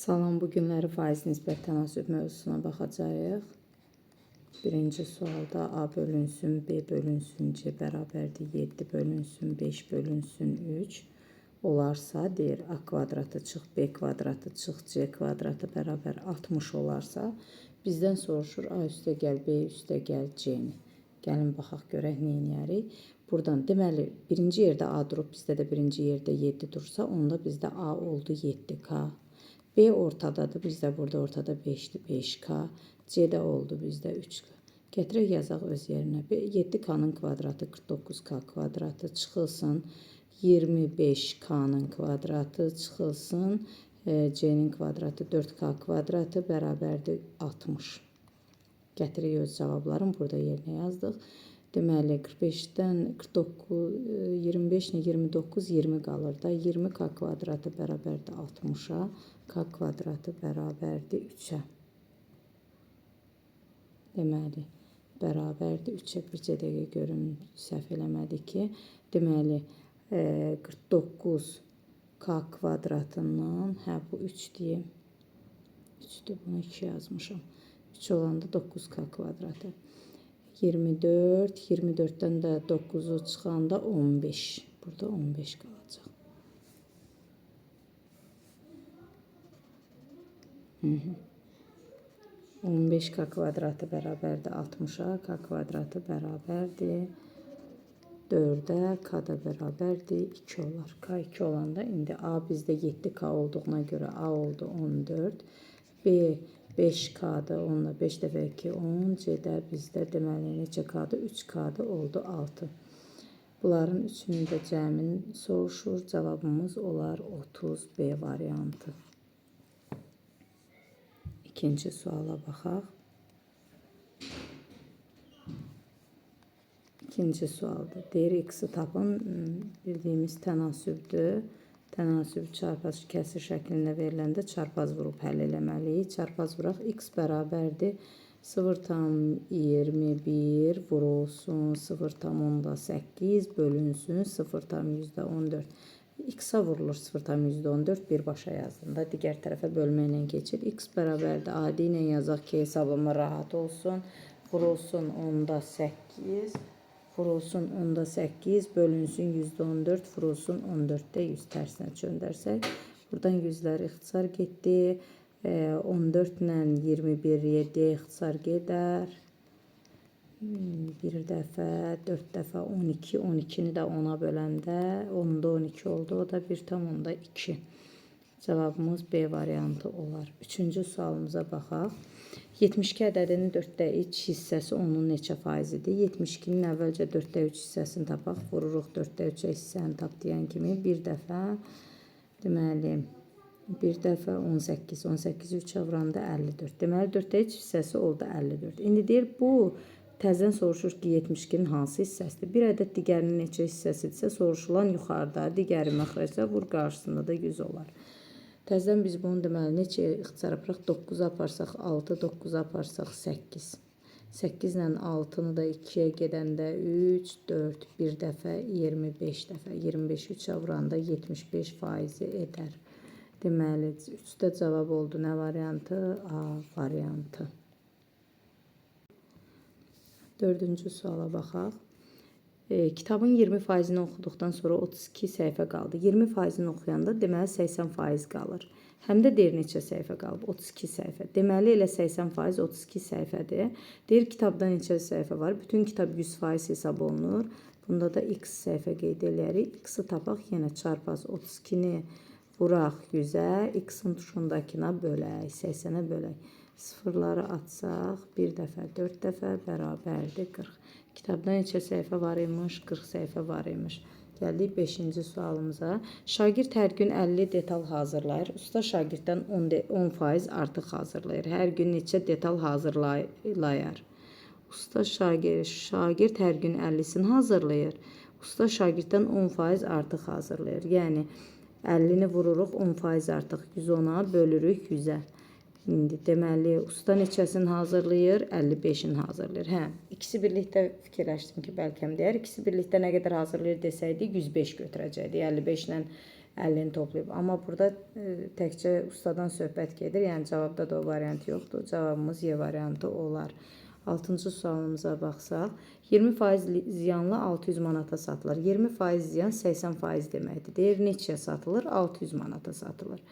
Salam, bugünləri faiz nisbət tənasüb mövzusuna baxacağıq. Birinci sualda A bölünsün, B bölünsün, C bərabərdir 7 bölünsün, 5 bölünsün 3 olarsa, deyir A kvadratı çıx, B kvadratı çıx, C kvadratı bərabər 60 olarsa, bizdən soruşur A üstə gəl, B üstə gəl, C-ni. Gəlin baxaq görək nə edərik. Buradan deməli birinci yerdə A durub, bizdə də birinci yerdə 7 dursa, onda bizdə A oldu 7K. B ortadadır, bizdə burada ortada 5'dir, 5K. C də oldu bizdə 3K. Gətirək yazaq öz yerinə. 7K'nın kvadratı 49K kvadratı çıxılsın. 25K'nın kvadratı çıxılsın. C'nin kvadratı 4K kvadratı bərabərdir 60. Gətirək öz cavablarını burada yerinə yazdıq. Deməli 45'dən 49, 25 ilə 29, 20 qalır da. 20K kvadratı bərabərdir 60'a. K kvadratı bərabərdir 3'ə. Deməli, bərabərdir 3'ə. Bircə dəqiqə görün, səhv eləmədik ki. Deməli, 49K kvadratından, bu 3 deyim. 3'dür, bunu 2 yazmışam. 3 olanda 9K kvadratı. 24, 24'dən də 9'u çıxanda 15. Burada 15 qalacaq. 15K kvadratı bərabərdir 60'a, K kvadratı bərabərdir 4'ə, K da bərabərdir 2 olar. K 2 olanda indi A bizdə 7K olduğuna görə A oldu 14. B 5K'dır, onunla 5 dəfə 2, 10. C'də bizdə deməli neçə K'dır? 3K'dır, oldu 6. Bunların üçünün də cəmini soruşur. Cavabımız olar 30 B variantı. İkinci suala baxaq. İkinci sualda deyir X-i tapın, bildiyimiz tənasübdür. Tənasüb çarpaz kəsir şəklində veriləndə çarpaz vurub həll eləməliyik. Çarpaz vuraq, X bərabərdir 0,21 vurulsun 0,8 bölünsün 0,14. X-a vurulur 0,14 birbaşa yazdığında digər tərəfə bölməklə keçir. X bərabərdir adi ilə yazaq ki, hesablama rahat olsun. Vurulsun 10,8. Vurulsun 10,8 bölünsün 114 vurulsun 14'də 100 tərsinə çöndərsək. Buradan 100'lər ixtisar getdi. 14 ilə 21 7'yə ixtisar gedər. Bir dəfə, 4 dəfə 12. 12'ni də 10'a böləndə 10'da 12 oldu. O da 1,2. Cavabımız B variantı olar. Üçüncü sualımıza baxaq. 72 ədədinin 4'də 3 hissəsi onun neçə faizidir? 72'nin əvvəlcə 4'də 3 hissəsini tapaq. Vururuq 4'də 3'ə hissəni tap deyən kimi bir dəfə, deməli, bir dəfə 18. 18'i 3'ə vuranda 54. Deməli 4'də 3 hissəsi oldu 54. İndi deyir bu təzədən soruşur ki, 72'nin hansı hissəsidir? Bir ədəd digərinin neçə hissəsidirsə soruşulan yuxarıda, digəri məxrəcdə vur qarşısında da 100 olar. Təzədən biz bunu deməli neçə ixtisar aparaq? 9'a aparsaq 6, 9'a aparsaq 8. 8 ilə 6'nı da 2'yə gedəndə 3, 4, bir dəfə 25 dəfə. 25'i 3'ə vuranda 75 faizi edər. Deməli 3'də cavab oldu nə variantı? A variantı. Dördüncü suala baxaq. Kitabın 20%'ni oxuduqdan sonra 32 səhifə qaldı. 20%'ni oxuyanda deməli 80% qalır. Həm də deyir neçə səhifə qalıb? 32 səhifə. Deməli elə 80% 32 səhifədir. Deyir kitabda neçə səhifə var? Bütün kitab 100% hesab olunur. Bunda da x səhifə qeyd edərik. X-i tapaq, yenə çarpaz 32'ni vuraq 100'ə, x-in tuşundakına bölək, 80'ə bölək. Sıfırları atsaq, bir dəfə, 4 dəfə bərabərdir 40. Kitabda neçə səhifə var imiş? 40 səhifə var imiş. Gəldik 5-ci sualımıza. Şagird hər gün 50 detal hazırlayır. Usta şagirddən 10% artıq hazırlayır. Hər gün neçə detal hazırlayır? Usta şagird hər gün 50'sini hazırlayır. Usta şagirddən 10% artıq hazırlayır. Yəni 50'ni vururuq 10% artıq 110'a bölürük 100'ə. İndi deməli usta neçəsini hazırlayır? 55'ini hazırlayır. İkisi birlikdə fikirləşdim ki, bəlkə deyər. İkisi birlikdə nə qədər hazırlayır desəydik 105 götürəcəkdik. 55 ilə 50-ni toplayıb. Amma burada təkcə ustadan söhbət gedir. Yəni cavabda da o variant yoxdur. Cavabımız Y variantı olar. 6-cı sualımıza baxsaq, 20% ziyanlı 600 manata satılır. 20% ziyan 80% deməkdir. Deyir neçəyə satılır? 600 manata satılır.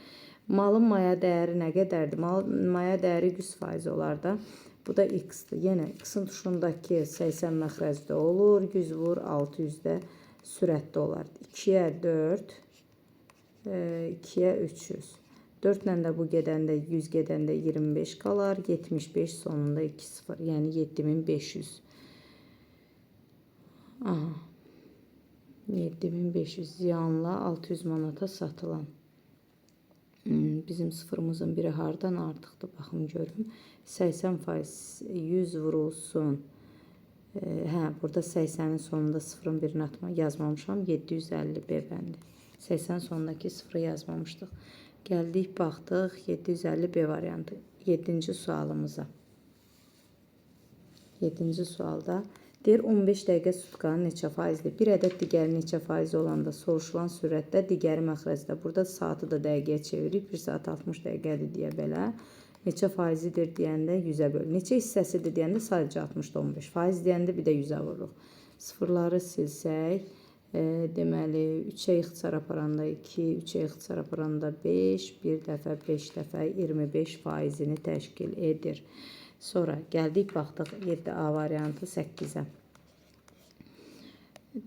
Malın maya dəyəri nə qədərdir? Maya dəyəri 100% olar da. Bu da x-dir. Yenə x-in tuşundakı 80 məxrəcdə olur. 100 vur 600-də sürətdə olar. 2-yə 4, 2-yə 300. 4 ilə də bu gedəndə 100 gedəndə 25 qalar. 75 sonunda 2 0. Yəni 7500. Aha. 7500 ziyanla 600 manata satılan. Bizim sıfırımızın biri hardan artıqdır? Baxın görüm. 80% 100 vurulsun. Burada 80'in sonunda sıfırın birini yazmamışam. 750 B bəndi. 80 sonundaki sıfırı yazmamışdıq. Gəldik, baxdıq. 750 B variantı. 7-ci sualımıza. 7-ci sualda deyir 15 dəqiqə sutkanın neçə faizdir? Bir ədəd digəri neçə faiz olanda soruşulan sürətdə digəri məxrəcdə. Burada saatı da dəqiqəyə çevirib. 1 saat 60 dəqiqədir deyə belə. Neçə faizidir deyəndə 100-ə böl. Neçə hissəsidir deyəndə sadəcə 60-da 15. Faiz deyəndə bir də 100-ə vururuq. Sıfırları silsək, deməli 3-ə ixtisar aparanda 2, 3-ə ixtisar aparanda 5, bir dəfə 5 dəfə 25 faizini təşkil edir. Sonra gəldik, baxdıq 7A variantı 8-ə.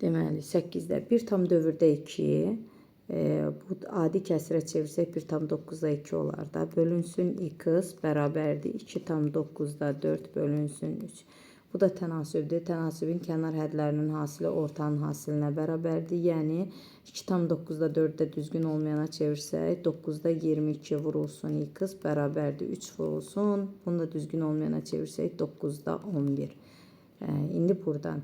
Deməli 8-də 1 tam dövrdə 2, bu adi kəsirə çevirsək 1,9'da 2 olar da. Bölünsün x bərabərdir 2,9'da 4 bölünsün 3. Bu da tənasübdür. Tənasübün kənar hədlərinin hasili ortanın hasilinə bərabərdir. Yəni 2,9'da 4-də düzgün olmayana çevirsək 9'da 22 vurulsun x bərabərdir 3 vurulsun. Bunu da düzgün olmayana çevirsək 9'da 11. İndi buradan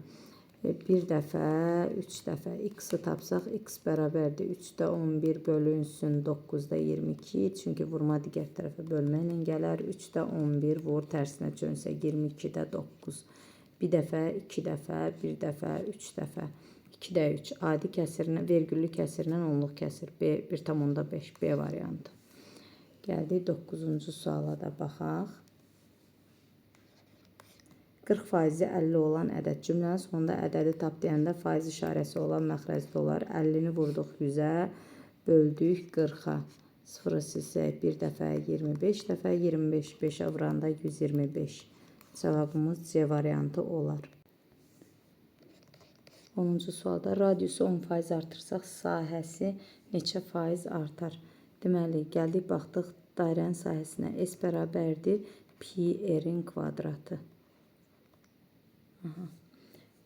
bir dəfə, 3 dəfə x-i tapsaq, x bərabərdir 3-də 11 bölünsün 9'da 22. Çünki vurma digər tərəfə bölməklə gələr. 3-də 11 vur, tərsinə çönsə 22-də 9. Bir dəfə, 2 dəfə, 1 dəfə, 3 dəfə. 2-də 3. Adi kəsirlə, vergüllü kəsirlə onluq kəsir. B 1,5 B variantı. Gəldik 9-cu suala da baxaq. 40% 50 olan ədəd cümlənin sonunda ədədi tap deyəndə faiz işarəsi olan məxrəcdə olar. 50-ni vurduq 100-ə, böldük 40-a. 0-ı silsək bir dəfə 25 dəfə, 25 5-ə vuranda 125. Cavabımız C variantı olar. 10-cu sualda radiusu 10% artırsaq sahəsi neçə faiz artar? Deməli, gəldik baxdıq dairənin sahəsinə. S bərabərdir pi r-in kvadratı.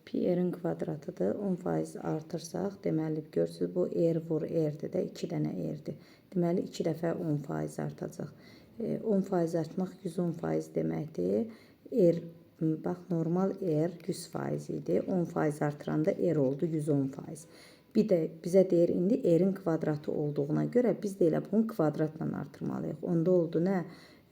Pi r-in kvadratıdır. 10% artırsaq, deməli, görürsünüz bu r vur r-dir də 2 dənə r-dir. Deməli, 2 dəfə 10% artacaq. 10% artmaq 110% deməkdir. R, bax, normal r 100% idi. 10% artıranda r oldu 110%. Bir də bizə deyir, indi r-in kvadratı olduğuna görə biz də elə bunu kvadratla artırmalıyıq. Onda oldu nə?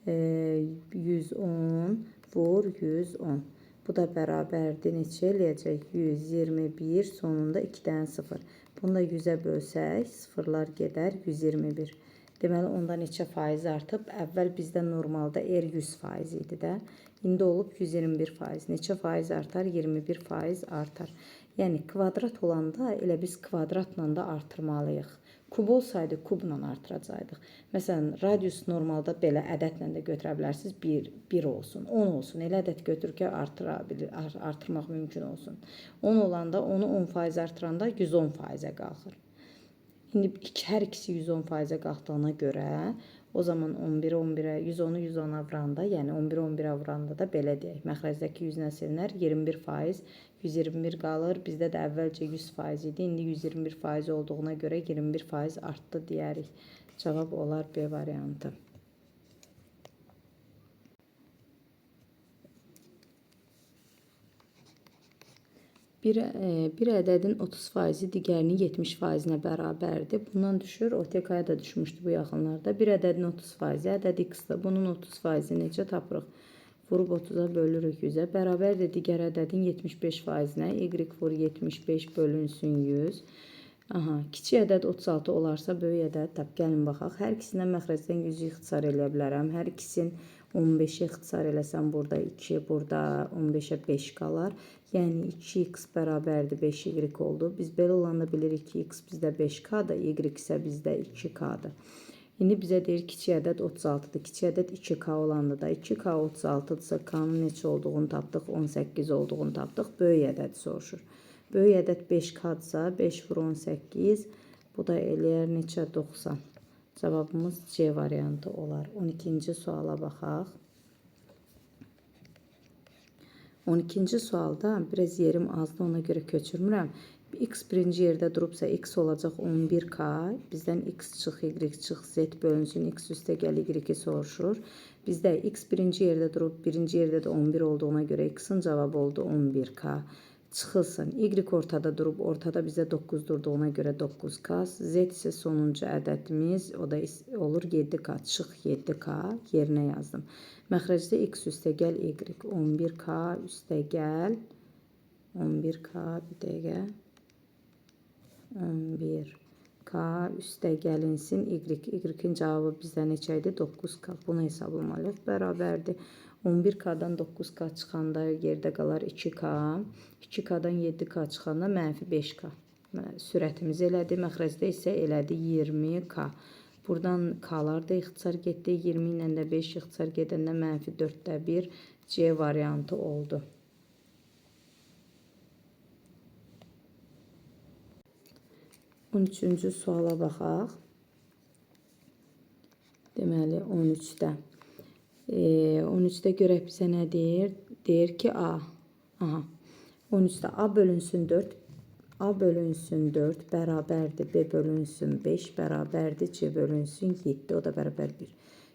110 vur 110. Bu da bərabərdir. Neçə eləyəcək? 121 sonunda 2 dənə 0. Bunu da 100-ə bölsək, sıfırlar gedər 121. Deməli, onda neçə faiz artıb? Əvvəl bizdə normalda r 100% idi də. İndi olub 121%. Neçə faiz artar? 21% artar. Yəni, kvadrat olanda elə biz kvadratla da artırmalıyıq. Kub olsaydı, kubla artıracaqdıq. Məsələn, radius normalda belə ədədlə də götürə bilərsiniz. 1 olsun, 10 olsun. Elə ədəd götür ki, artırmaq mümkün olsun. 10 olanda, onu 10% artıranda 110%-ə qalxır. İndi hər ikisi 110%-ə qalxdığına görə, o zaman 11'ə 11'ə, 110'u 110'a vuranda, yəni 11'ə 11'ə vuranda da belə deyək. Məxrəcdəki 100 nə silinər? 21%, 121 qalır. Bizdə də əvvəlcə 100% idi. İndi 121% olduğuna görə 21% artdı deyərik. Cavab olar B variantı. Bir ədədin 30%-i digərinin 70%-nə bərabərdir. Bundan düşür, OTK-ya da düşmüşdü bu yaxınlarda. Bir ədədin 30%-i, ədəd x-də. Bunun 30%-i necə tapırıq? Vurub 30-a bölürük 100-ə. Bərabərdir digər ədədin 75%-nə. Y vur 75 bölünsün 100. Aha, kiçik ədəd 36 olarsa böyük ədəd tap. Gəlin baxaq. Hər ikisindən məxrəcdən 100-ü ixtisar eləyə bilərəm. Hər ikisini 15-ə ixtisar eləsəm burada 2, burada 15-ə 5 qalar. Yəni 2x bərabərdir 5y oldu. Biz belə olanda bilirik ki, x bizdə 5k-dır, y isə bizdə 2k-dır. İndi bizə deyir kiçik ədəd 36-dır. Kiçik ədəd 2k olanda da 2k 36-dırsa k-nın neçə olduğunu tapdıq, 18 olduğunu tapdıq. Böyük ədəd soruşur. Böyük ədəd 5k-dırsa 5 vur 18, bu da eləyər neçə 90. Cavabımız C variantı olar. 12-ci suala baxaq. 12-ci sualda biraz yerim azdı, ona görə köçürmürəm. X birinci yerdə durubsa x olacaq 11k. Bizdən x çıx, y çıx, z bölünsün, x üstə gəl, y soruşur. Bizdə x birinci yerdə durub, birinci yerdə də 11 olduğuna görə x-in cavabı oldu 11k. Çıxılsın. Y ortada durub, ortada bizdə 9 durduğuna görə 9k. Z isə sonuncu ədədimiz, o da olur 7k. Çıx 7k, yerinə yazdım. Məxrəcdə x üstə gəl, y. 11k üstə gəl. 11k, bir dəqiqə. 11k üstə gəlinsin, y-in cavabı bizdə neçə idi? 9k. Bunu hesablamalıyıq. Bərabərdir. 11k-dan 9k çıxanda yerdə qalar 2k. 2k-dan 7k çıxanda mənfi 5k. Sürətimiz elədi. Məxrəcdə isə elədi 20k. Buradan k-lar da ixtisar getdi. 20 ilə də 5 ixtisar gedəndə mənfi 4də 1 C variantı oldu. 13-cü suala baxaq. Deməli 13-də. 13-də görək bizə nə deyir? Deyir ki A. Aha. 13-də A bölünsün 4. A bölünsün 4 bərabərdir B bölünsün 5 bərabərdir C bölünsün 7. O da bərabər 1.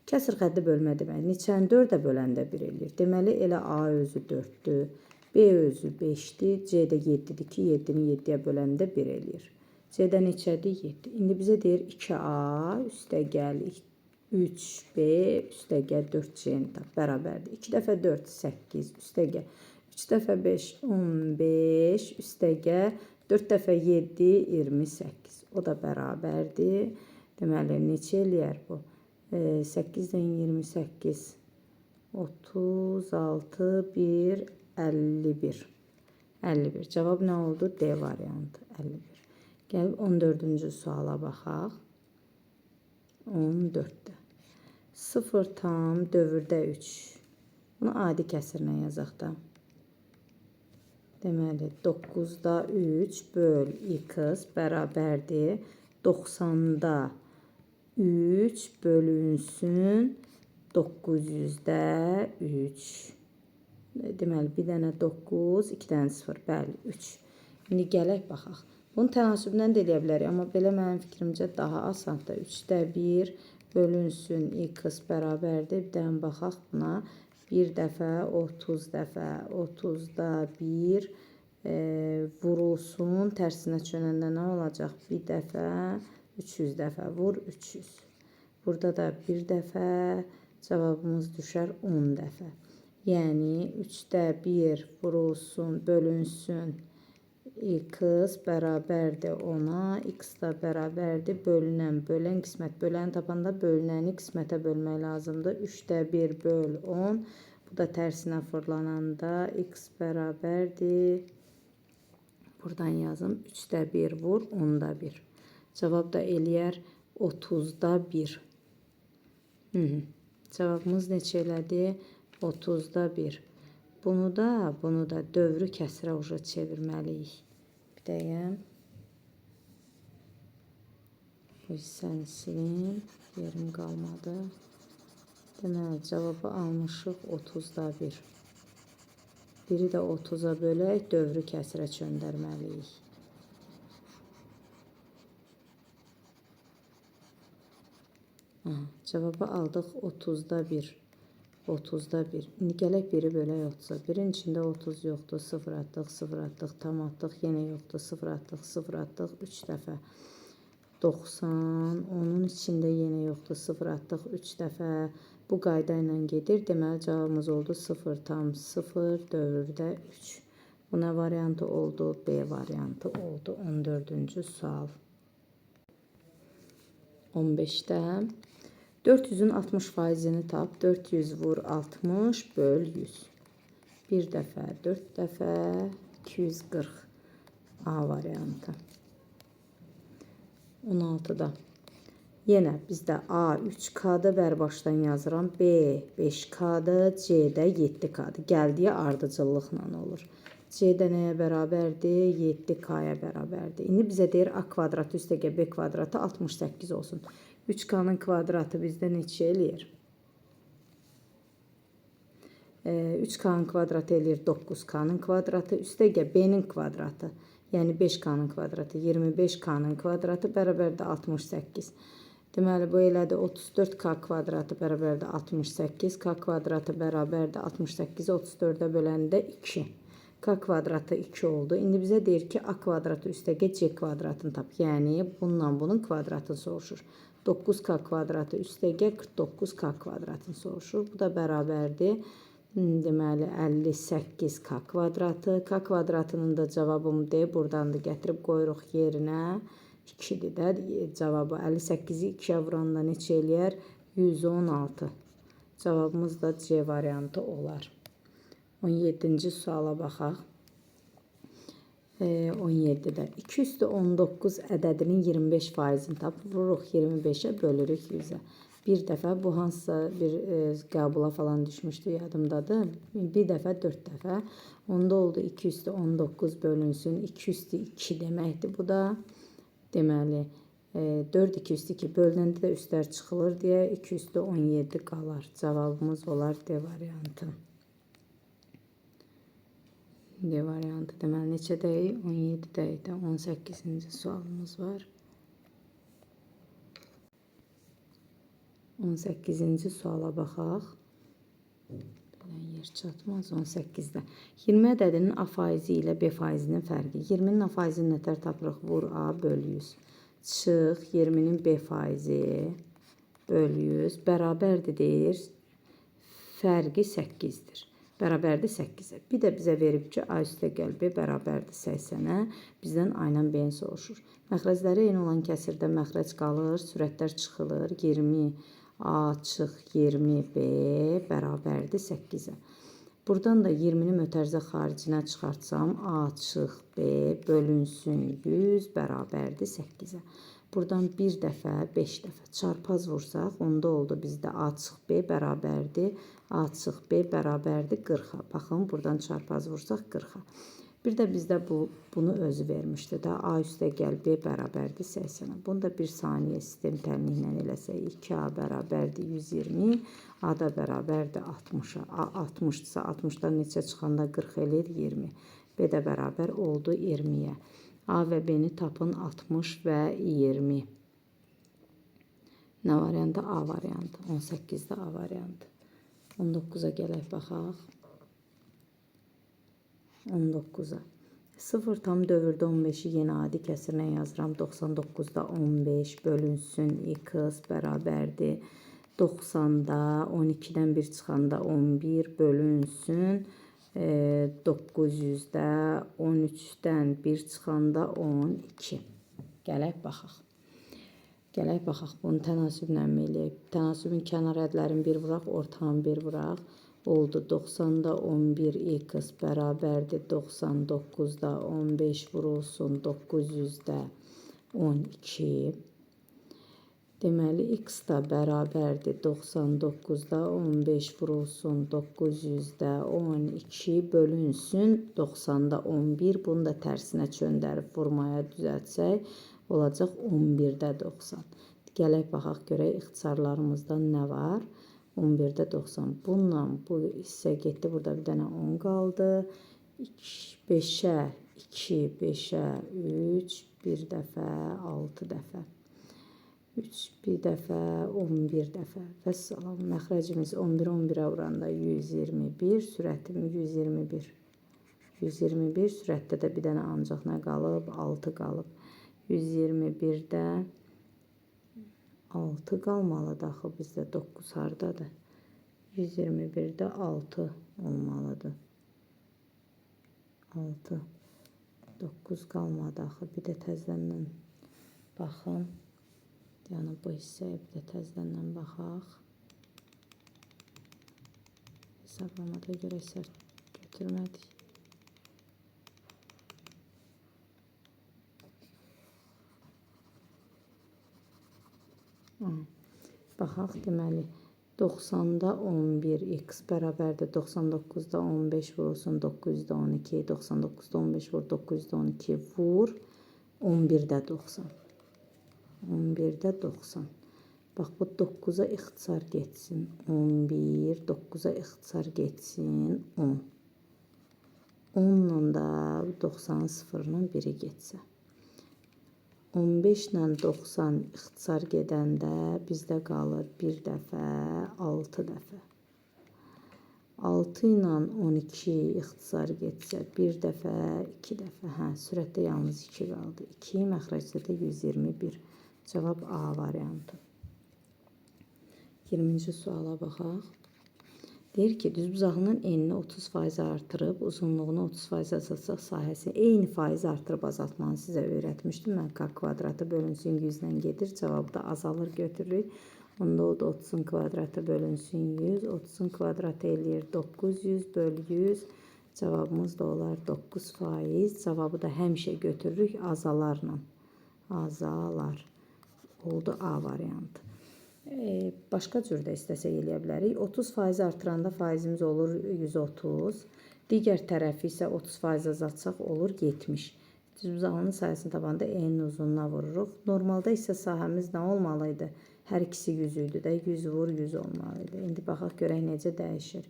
Kəsr xətti bölmə demək. Neçəni 4-ə böləndə 1 eləyir. Deməli elə A özü 4-dür. B özü 5-dir. C də 7-dir ki, 7-ni 7-yə böləndə 1 eləyir. C-də neçədir? 7. İndi bizə deyir 2A üstə gəl 3B üstə gəl 4C-ni tap. Bərabərdir. 2 dəfə 4 8 üstə gəl. 3 dəfə 5 15 üstə gəl. 4 dəfə 7 28. O da bərabərdir. Deməli neçə eləyər bu? 8-dən 28 36 1 51. 51. Cavab nə oldu? D variantı 51. Gəlib 14-cü suala baxaq. 14-də. 0 tam dövrdə 3. Bunu adi kəsirlə yazaq da. Deməli 9-da 3 böl x bərabərdir. 90-da 3 bölünsün 900-də 3. Deməli bir dənə 9, 2 dənə 0, bəli 3. İndi gələk baxaq. Bunu tənasüblə də eləyə bilərik, amma belə mənim fikrimcə daha asandır. 3də 1 bölünsün x bərabərdir. Bir dənə baxaq buna. 1 dəfə 30 dəfə 30-da 1 vurulsun. Tərsinə çönəndə nə olacaq? Bir dəfə 300 dəfə vur 300. Burada da bir dəfə cavabımız düşər 10 dəfə. Yəni 3də 1 vurulsun, bölünsün. X bərabərdir 10-a, x da bərabərdir bölünən, bölən qismət. Böləni tapanda bölünəni qismətə bölmək lazımdır. 3də 1 böl 10. Bu da tərsinə fırlananda x bərabərdir. Buradan yazım. 3də 1 vur, 10-da 1. Cavab da eləyər 30-da 1. Cavabımız neçə elədi? 30-da 1. Bunu da dövrü kəsrə çevirməliyik. Bir dəqiqə. Bu hissəni silin. Yerim qalmadı. Deməli, cavabı almışıq 30-da 1. Biri də 30-a bölək, dövrü kəsrə çöndərməliyik. Cavabı aldıq 30-da 1. 30-da 1. İndi gələk 1-i bölək 30-a. 1-in içində 30 yoxdur. 0 atdıq, 0 atdıq, tam atdıq. Yenə yoxdur. 0 atdıq, 0 atdıq. 3 dəfə. 90. Onun içində yenə yoxdur. 0 atdıq, 3 dəfə. Bu qayda ilə gedir. Deməli, cavabımız oldu 0 tam 0 dövrdə 3. Bu nə variantı oldu? B variantı oldu. 14-cü sual. 15-də 400-ün 60%-ni tap. 400 vur 60 böl 100. Bir dəfə, 4 dəfə 240. A variantı. 16-da yenə bizdə A 3K-dır, bərbaşdan yazıram. B 5K-dır, C-də 7K-dır. Gəldiyi ardıcıllıqla olur. C-də nəyə bərabərdir? 7K-ya bərabərdir. İndi bizə deyir A kvadratı üstəgə B kvadratı 68 olsun. 3K-nın kvadratı bizdə neçə eləyir? 3K-nın kvadratı eləyir 9K-nın kvadratı üstəgə B-nin kvadratı. Yəni 5K-nın kvadratı, 25K-nın kvadratı bərabərdir 68. Deməli, bu elədir 34K kvadratı bərabərdir 68. K kvadratı bərabərdir 68-i 34-ə böləndə 2. K kvadratı 2 oldu. İndi bizə deyir ki, A kvadratı üstəgə C kvadratını tap. Yəni, bununla bunun kvadratını soruşur. 9K kvadratı üstəgə 49K kvadratını soruşur. Bu da bərabərdir. Deməli, 58K kvadratı. K kvadratının da cavabım D. Buradan da gətirib qoyuruq yerinə. 2-dir də. Cavabı 58-i 2-yə vuranda neçə eləyər? 116. Cavabımız da C variantı olar. 17-ci suala baxaq. 17-də 2 üstü 19 ədədinin 25%-ni tap. Vururuq 25-ə, bölürük 100-ə. Bir dəfə, bu hansısa bir qəbula falan düşmüşdü, yadımdadır. Bir dəfə, 4 dəfə. Onda oldu 2 üstü 19 bölünsün. 2 üstü 2 deməkdir. Bu da deməli 4 2 üstü 2 bölünəndə də üstlər çıxılır deyə 2 üstü 17 qalar. Cavabımız olar D variantı. D variantı deməli neçədəyik? 17-dəyik. 18-ci sualımız var. 18-ci suala baxaq. Yer çatmaz 18-də. 20 ədədinin A faizi ilə B faizinin fərqi. 20-nin A faizini nətər tapırıq? Vur A böl 100. Çıx 20-nin B faizi böl 100. Bərabərdir deyir. Fərqi 8-dir. Bərabərdir 8-ə. Bir də bizə verib ki, A üstə gəl B bərabərdir 80-ə. Bizdən A ilə B-ni soruşur. Məxrəcləri eyni olan kəsirdə məxrəc qalır. Sürətlər çıxılır. 20 A çıx 20B bərabərdir 8-ə. Buradan da 20-ni mötərizə xaricinə çıxartsam, A çıx B bölünsün 100 bərabərdir 8-ə. Buradan bir dəfə, 5 dəfə çarpaz vursaq, onda oldu bizdə A çıx B bərabərdir. A çıx B bərabərdir 40-a. Baxın, buradan çarpaz vursaq 40-a. Bir də bizdə bunu özü vermişdi də. A üstə gəl B bərabərdir 80-ə. Bunu da 1 saniyə sistem təminlə eləsək. 2A bərabərdir 120. A da bərabərdir 60-a. A 60-dırsa 60-dan neçə çıxanda 40 eləyir? 20. B də bərabər oldu 20-yə. A və B-ni tapın 60 və 20. Nə variantı? A variantı. 18-də A variantı. 19-a gələk baxaq. 19-a. 0 tam dövrdə 15-i yenə adi kəsirlə yazıram. 99-da 15 bölünsün x bərabərdir. 90-da 12-dən 1 çıxanda 11 bölünsün. 900-də 13-dən 1 çıxanda 12. Gələk baxaq. Gələk baxaq. Bunu tənasüblə mi eləyək? Tənasübün kənar ədlərini 1 vuraq, ortağın 1 vuraq. Oldu 90-da 11 x bərabərdir 99-da 15 vurulsun 900-də 12. Deməli x da bərabərdir 99-da 15 vurulsun 900-də 12 bölünsün 90-da 11. Bunu da tərsinə çöndərib vurmaya düzəltsək olacaq 11-də 90. Gələk baxaq görək ixtisarlarımızda nə var? 11-də 90. Bununla bu hissə getdi. Burada bir dənə 10 qaldı. 5-ə 2, 5-ə 3, bir dəfə 6 dəfə. 3, bir dəfə 11 dəfə. Vəssalam. Məxrəcimiz 11-11-ə vuranda 121. Sürətim 121. 121. Sürətdə də bir dənə ancaq nə qalıb? 6 qalıb. 121-də 6 qalmalıdır axı bizdə 9 hardadır? 121-də 6 olmalıdır. 6, 9 qalmadı axı. Bir də təzədən baxın. Yəni bu hissəyə bir də təzədən baxaq. Hesablamada görə səhv götürmədik. Baxaq, deməli 90-da 11 x bərabərdir 99-da 15 vurulsun 900-də 12, 99-da 15 vur 900-də 12 vur 11-də 90. 11-də 90. Bax bu 9-a ixtisar getsin 11, 9-a ixtisar getsin 10. 10-la da 90-ın sıfırının biri getsə. 15 ilə 90 ixtisar gedəndə bizdə qalır bir dəfə, 6 dəfə. 6 ilə 12 ixtisar getsə bir dəfə, 2 dəfə. Hə, sürətdə yalnız 2 qaldı. 2, məxrəcdə də 121. Cavab A variantı. 20-ci suala baxaq. Deyir ki, düzbucağının enini 30% artırıb, uzunluğunu 30% azaltsaq sahəsi eyni faiz artırıb azaltmanı sizə öyrətmişdim. Mən k kvadratı bölünsün 100-lə gedir. Cavabı da azalır götürürük. Onda o da 30-un kvadratı bölünsün 100. 30-un kvadratı eləyir 900 bölü 100. Cavabımız da olar 9%. Cavabı da həmişə götürürük azalarla. Azalar. Oldu A variantı. Başqa cür də istəsək eləyə bilərik. 30% artıranda faizimiz olur 130. Digər tərəfi isə 30% azaltsaq olur 70. Düzbucağının sayəsini tapanda eninin uzunluğuna vururuq. Normalda isə sahəmiz nə olmalıydı? Hər ikisi 100 idi də 100 vur 100 olmalıydı. İndi baxaq görək necə dəyişir.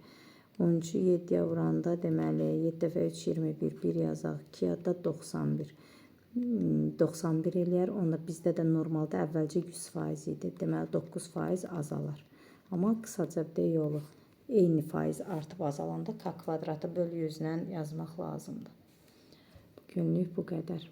13-ü 7-yə vuranda deməli 7 dəfə 3 21 1 yazaq. 2 da 91. 91 eləyər. Onda bizdə də normalda əvvəlcə 100% idi. Deməli 9% azalar. Amma qısaca bir yolu eyni faiz artıb azalanda k kvadratı bölü 100-lə yazmaq lazımdır. Günlük bu qədər.